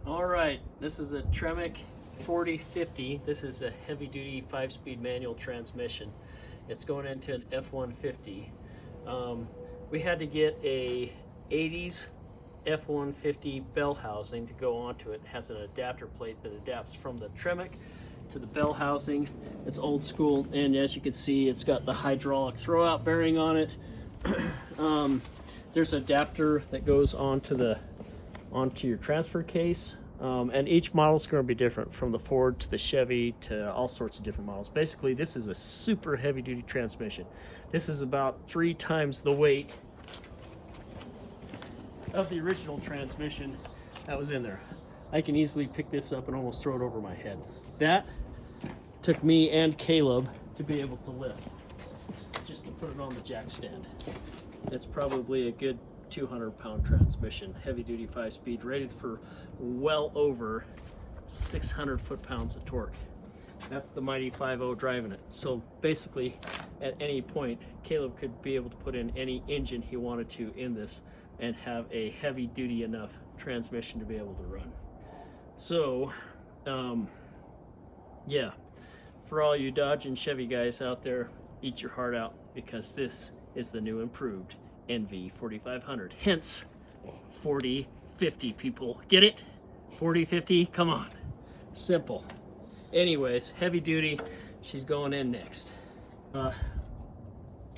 All right, this is a Tremec 4050. This is a heavy-duty 5-speed manual transmission. It's going into an f150. We had to get a 80s f150 bell housing to go onto it. It has an adapter plate that adapts from the Tremec to the bell housing. It's old school, and as you can see, it's got the hydraulic throwout bearing on it. There's an adapter that goes onto your transfer case, and each model is going to be different, from the Ford to the Chevy to all sorts of different models. Basically, this is a super heavy-duty transmission. This is about 3 times the weight of the original transmission that was in there. I can easily pick this up and almost throw it over my head. That took me and Caleb to be able to lift, just to put it on the jack stand. It's probably a good 200-pound transmission, heavy-duty 5-speed, rated for well over 600 foot-pounds of torque. That's the mighty 5.0 driving it. So basically, at any point, Caleb could be able to put in any engine he wanted to in this and have a heavy-duty enough transmission to be able to run. So, yeah, for all you Dodge and Chevy guys out there, eat your heart out, because this is the new improved NV4500. Hence 4050, people. Get it? 4050? Come on. Simple. Anyways, heavy duty. She's going in next.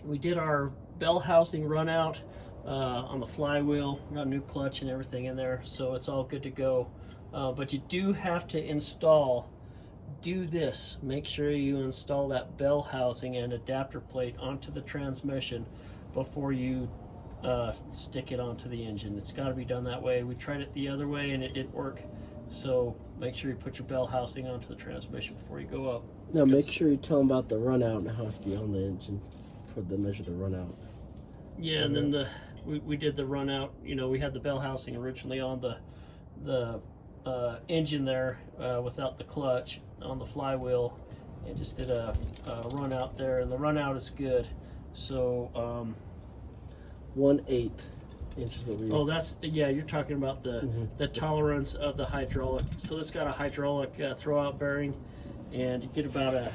We did our bell housing run out on the flywheel. Got a new clutch and everything in there, so it's all good to go. But you do have to do this. Make sure you install that bell housing and adapter plate onto the transmission before you stick it onto the engine. It's got to be done that way. We tried it the other way and it didn't work. So make sure you put your bell housing onto the transmission before you go up. Now make sure you tell them about the run out and how it's be on the engine for the measure the run out. Yeah, and then we did the run out. You know, we had the bell housing originally on the engine there without the clutch on the flywheel, and just did a run out there, and the run out is good. So 1/8 inches what we. Oh, that's, yeah, you're talking about the tolerance of the hydraulic. So this got a hydraulic throwout bearing, and you get about a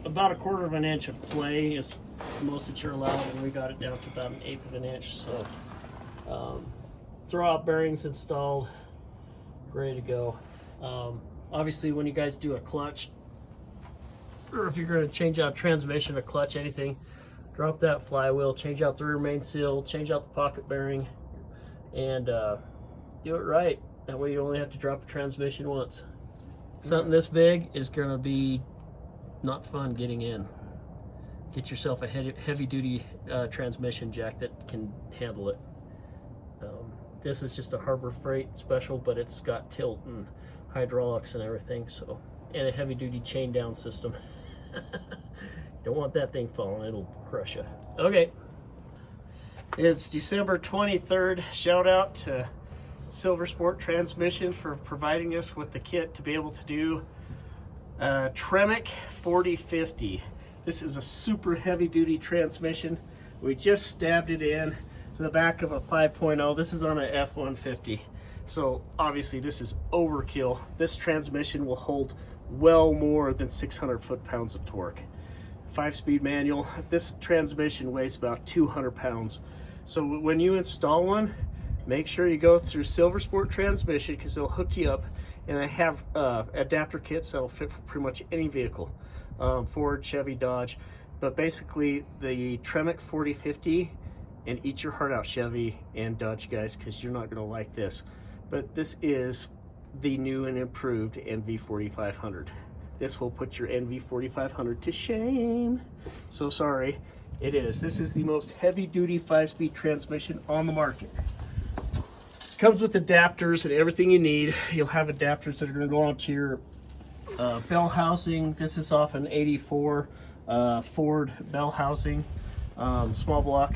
1/4 of an inch of play is the most that you're allowed, and we got it down to about 1/8 of an inch. So throwout bearings installed, ready to go. Obviously, when you guys do a clutch, or if you're going to change out transmission, a clutch, anything, drop that flywheel, change out the rear main seal, change out the pocket bearing, and do it right. That way you only have to drop a transmission once. Something this big is going to be not fun getting in. Get yourself a heavy-duty transmission jack that can handle it. This is just a Harbor Freight special, but it's got tilt and hydraulics and everything, so, and a heavy-duty chain down system. Don't want that thing falling, it'll crush you. Okay, it's December 23rd. Shout out to Silver Sport Transmission for providing us with the kit to be able to do Tremec 4050. This is a super heavy-duty transmission. We just stabbed it in to the back of a 5.0. This is on an f150. So obviously this is overkill. This transmission will hold well more than 600 foot-pounds of torque. 5-speed manual. This transmission weighs about 200 pounds. So when you install one, make sure you go through Silver Sport Transmission, because they'll hook you up, and they have adapter kits that'll fit for pretty much any vehicle, Ford, Chevy, Dodge. But basically the Tremec 4050, and eat your heart out, Chevy and Dodge guys, because you're not going to like this. But this is the new and improved NV4500. This will put your NV4500 to shame. So sorry, it is. This is the most heavy-duty 5-speed transmission on the market. Comes with adapters and everything you need. You'll have adapters that are going to go onto your bell housing. This is off an 84 Ford bell housing, small block.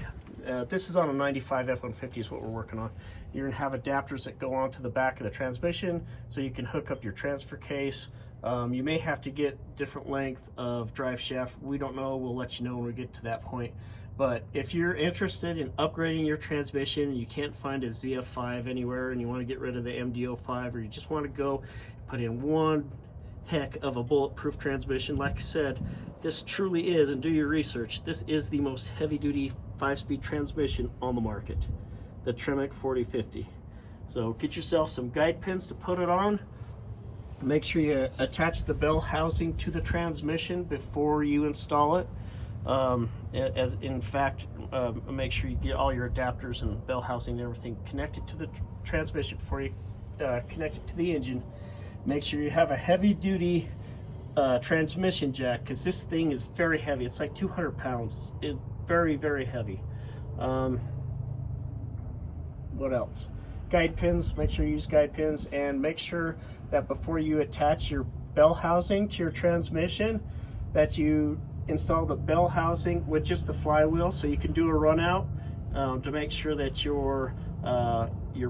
This is on a 95 F150 is what we're working on. You're going to have adapters that go onto the back of the transmission, so you can hook up your transfer case. You may have to get different length of drive shaft. We don't know. We'll let you know when we get to that point. But if you're interested in upgrading your transmission, you can't find a ZF5 anywhere, and you want to get rid of the MD-05, or you just want to go put in one heck of a bulletproof transmission, like I said, this truly is, and do your research, this is the most heavy-duty 5-speed transmission on the market, the Tremec 4050. So get yourself some guide pins to put it on. Make sure you attach the bell housing to the transmission before you install it. As in fact, make sure you get all your adapters and bell housing and everything connected to the transmission before you connect it to the engine. Make sure you have a heavy-duty transmission jack, because this thing is very heavy. It's like 200 pounds. It's very, very heavy. What else? Guide pins. Make sure you use guide pins, and make sure that before you attach your bell housing to your transmission, that you install the bell housing with just the flywheel, so you can do a run out to make sure that your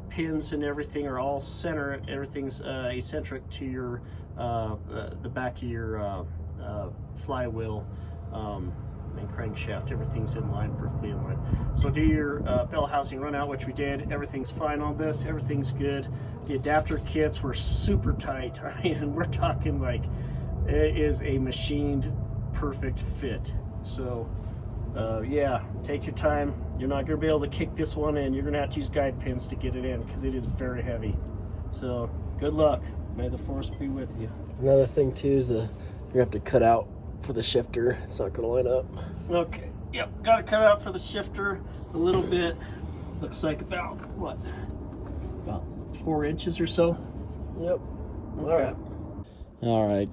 pins and everything are all centered. Everything's eccentric to your the back of your flywheel and crankshaft. Everything's in line, perfectly in line. So do your bell housing run out, which we did. Everything's fine on this. Everything's good. The adapter kits were super tight. I mean, we're talking like it is a machined perfect fit. So yeah, take your time. You're not going to be able to kick this one in. You're going to have to use guide pins to get it in, because it is very heavy. So good luck. May the force be with you. Another thing too is you have to cut out for the shifter. It's not going to line up. Okay, yep, got to cut out for the shifter a little bit. Looks like about, what, about 4 inches or so? Yep. Okay. All right.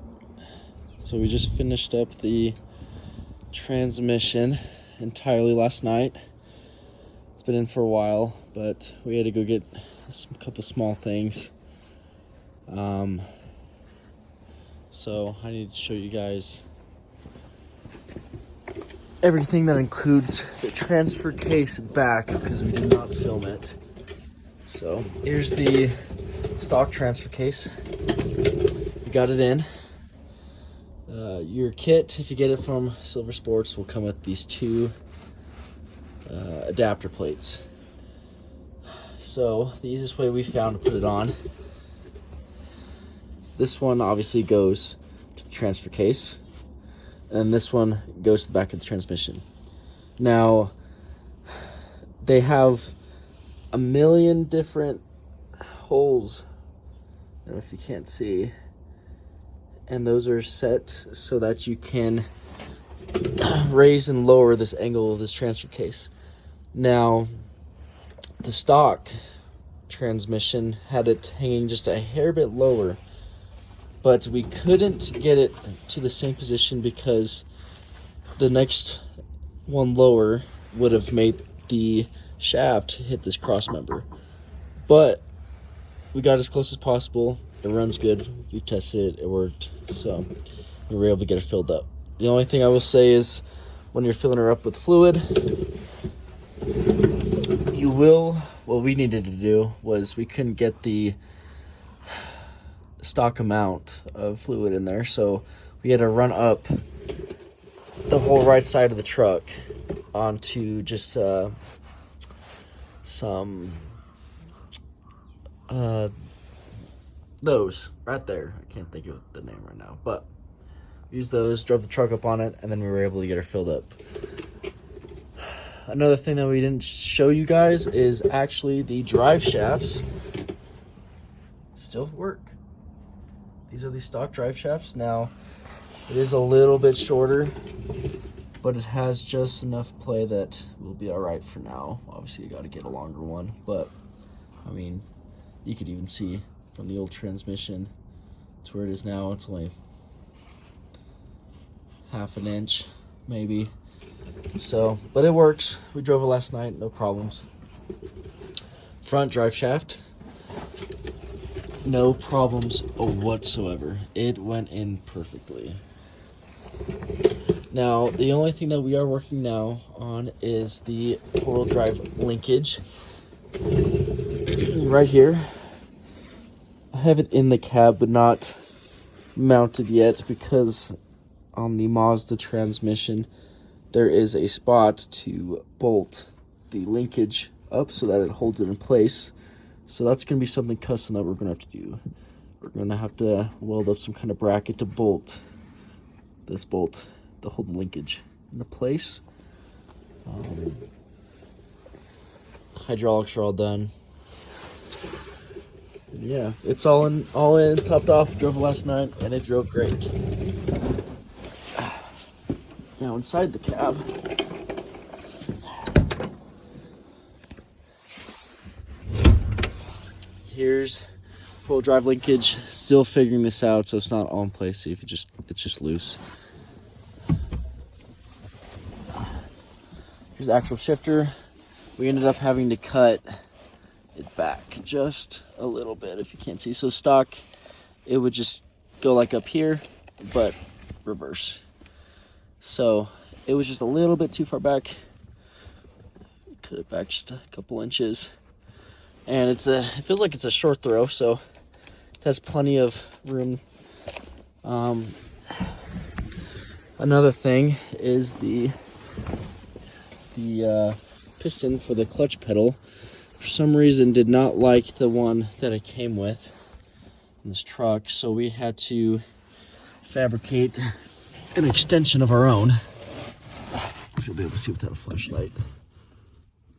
So we just finished up the transmission entirely last night. It's been in for a while, but we had to go get a couple small things. So I need to show you guys everything that includes the transfer case back, because we did not film it. So here's the stock transfer case. We got it in. Your kit, if you get it from Silver Sports, will come with these 2 adapter plates. So the easiest way we found to put it on, this one obviously goes to the transfer case, and this one goes to the back of the transmission. Now, they have a million different holes, I don't know if you can't see, and those are set so that you can raise and lower this angle of this transfer case. Now, the stock transmission had it hanging just a hair bit lower, but we couldn't get it to the same position because the next one lower would have made the shaft hit this cross member. But we got as close as possible. It runs good. We tested it. It worked. So we were able to get it filled up. The only thing I will say is when you're filling her up with fluid, what we needed to do was we couldn't get the stock amount of fluid in there, so we had to run up the whole right side of the truck onto just some those right there. I can't think of the name right now, but used those, drove the truck up on it, and then we were able to get her filled up. Another thing that we didn't show you guys is actually the drive shafts still work. These are the stock drive shafts. Now, it is a little bit shorter, but it has just enough play that will be all right for now. Obviously, you got to get a longer one, but I mean, you could even see from the old transmission to where it is now, it's only half an inch, maybe. So, but it works. We drove it last night, no problems. Front drive shaft, no problems whatsoever. It went in perfectly. Now, the only thing that we are working now on is the four-wheel drive linkage. Right here. I have it in the cab, but not mounted yet, because on the Mazda transmission, there is a spot to bolt the linkage up so that it holds it in place. So that's going to be something custom that we're going to have to do. We're going to have to weld up some kind of bracket to bolt this bolt to hold the linkage into place. Hydraulics are all done. Yeah, it's all in, topped off. Drove it last night, and it drove great. Now inside the cab, here's full drive linkage. Still figuring this out, so it's not all in place. See if it's just loose. Here's the actual shifter. We ended up having to cut it back just a little bit, if you can't see. So stock, it would just go like up here, but reverse. So it was just a little bit too far back. Cut it back just a couple inches. And it feels like it's a short throw, so it has plenty of room. Another thing is the piston for the clutch pedal. For some reason did not like the one that it came with in this truck, so we had to fabricate an extension of our own, which you'll be able to see without a flashlight.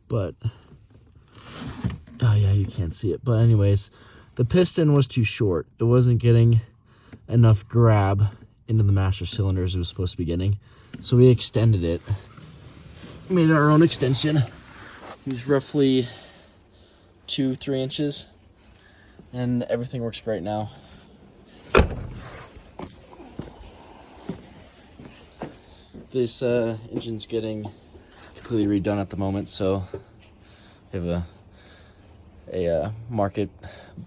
But oh yeah, you can't see it. But anyways, the piston was too short. It wasn't getting enough grab into the master cylinder as it was supposed to be getting, so we extended it. Made our own extension. It was roughly 2-3 inches, and everything works great now. This engine's getting completely redone at the moment, so we have a market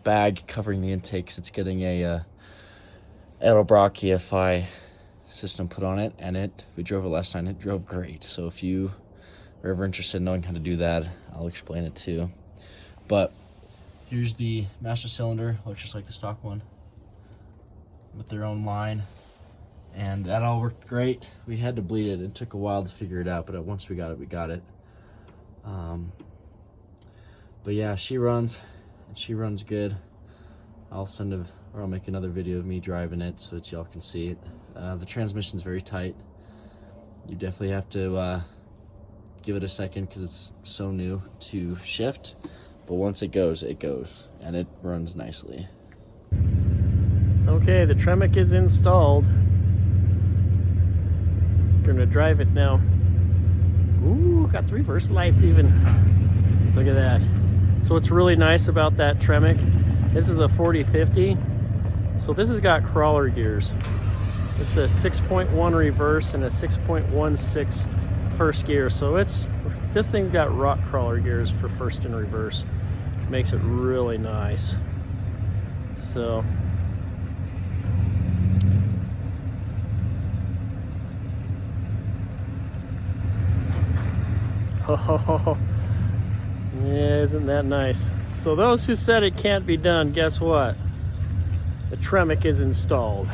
bag covering the intakes. It's getting a Edelbrock EFI system put on it, and we drove it last night. It drove great. So if you are ever interested in knowing how to do that, I'll explain it too. But here's the master cylinder. Looks just like the stock one with their own line, and that all worked great. We had to bleed it. It took a while to figure it out, but once we got it, we got it. But yeah, she runs, and she runs good. I'll make another video of me driving it so that y'all can see it. The transmission's very tight. You definitely have to give it a second because it's so new to shift. But once it goes, and it runs nicely. Okay, the Tremec is installed. Gonna drive it now. Ooh, got the reverse lights even. Look at that. So what's really nice about that Tremec, this is a 4050. So this has got crawler gears. It's a 6.1 reverse and a 6.16 first gear. So this thing's got rock crawler gears for first and reverse. Makes it really nice. So oh, yeah, isn't that nice? So those who said it can't be done, guess what? The Tremec is installed.